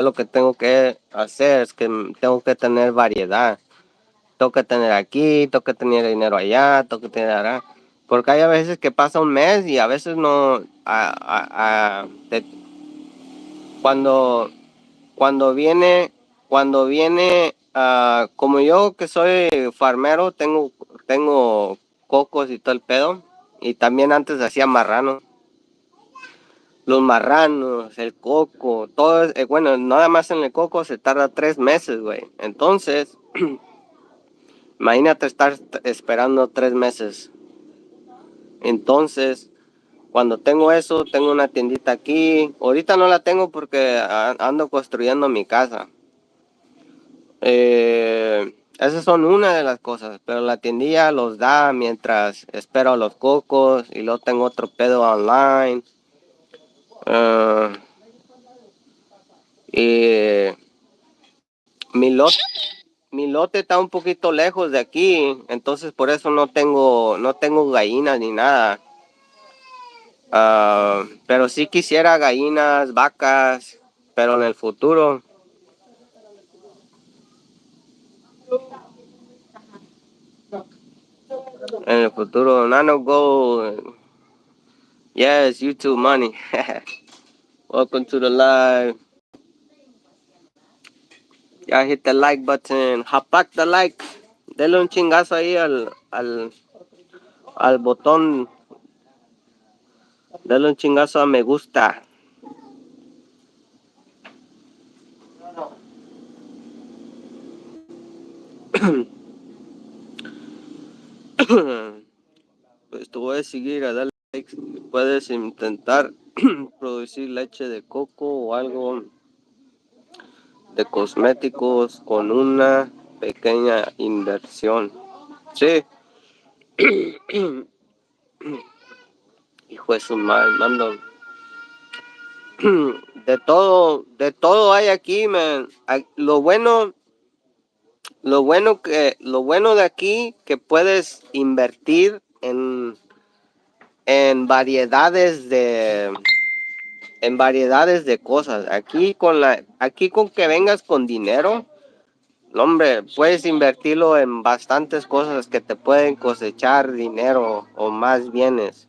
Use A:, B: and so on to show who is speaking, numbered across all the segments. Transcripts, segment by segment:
A: lo que tengo que hacer es que tengo que tener variedad. Tengo que tener aquí, tengo que tener dinero allá, tengo que tener allá. Porque hay a veces que pasa un mes y a veces no... cuando, cuando viene, como yo que soy farmero, tengo cocos y todo el pedo. Y también antes hacía marrano. Los marranos, el coco, todo, bueno, nada más en el coco se tarda 3 meses, güey. Entonces, imagínate estar esperando 3 meses. Entonces, cuando tengo eso, tengo una tiendita aquí. Ahorita no la tengo porque ando construyendo mi casa. Esas son una de las cosas, pero la tiendilla los da mientras espero los cocos y luego tengo otro pedo online. Y mi lote está un poquito lejos de aquí, entonces por eso no tengo gallinas ni nada. Pero sí quisiera gallinas, vacas, pero en el futuro. En el futuro, Nano Go. Yes, YouTube money. Welcome to the live. Ya hit the like button. Hapak the like. Dele un chingazo ahí al botón. Dale un chingazo a me gusta. Pues te voy a seguir a darle likes. Puedes intentar producir leche de coco o algo de cosméticos con una pequeña inversión. Sí. Hijo de su madre, mando. De todo hay aquí, man. Lo bueno de aquí que puedes invertir en variedades de cosas. Aquí con que vengas con dinero, no, hombre, puedes invertirlo en bastantes cosas que te pueden cosechar dinero o más bienes.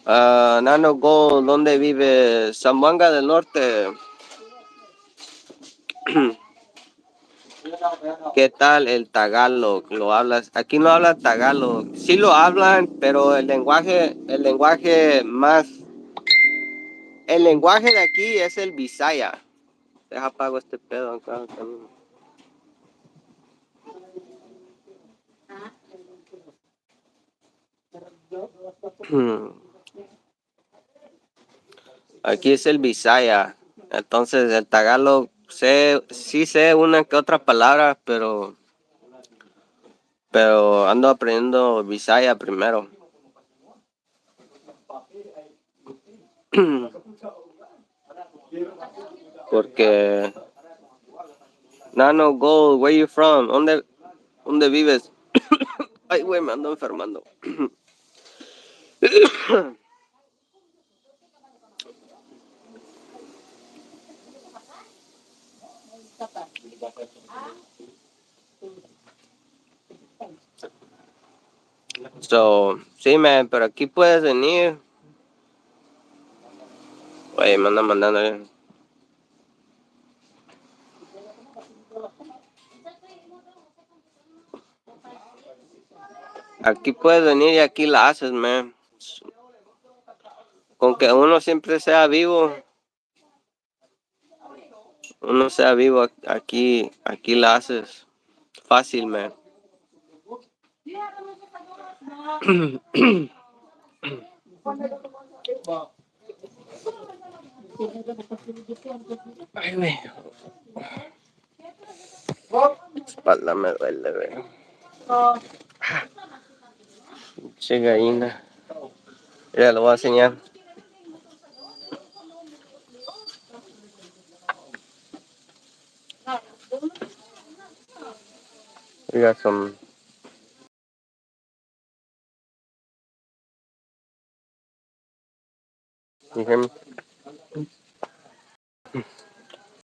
A: Nano Gold, ¿dónde vive? Zamboanga del Norte. ¿Qué tal el Tagalog? ¿Lo hablas? Aquí no hablan Tagalog. Sí lo hablan, pero el lenguaje de aquí es el Visaya. Deja apago este pedo acá. Aquí es el Visaya. Entonces el Tagalog sí sé una que otra palabra, pero ando aprendiendo Visaya primero. Porque Nano Gold, where you from? ¿Dónde vives? Ay, güey, me ando enfermando. Sí, man, pero aquí puedes venir. Oye, me andan mandando. Aquí puedes venir y aquí la haces, man. Con que uno siempre sea vivo, aquí la haces fácil, man. Ay, güey. Espalda me duele, güey. Che gallina. Mira, lo voy a enseñar. We got some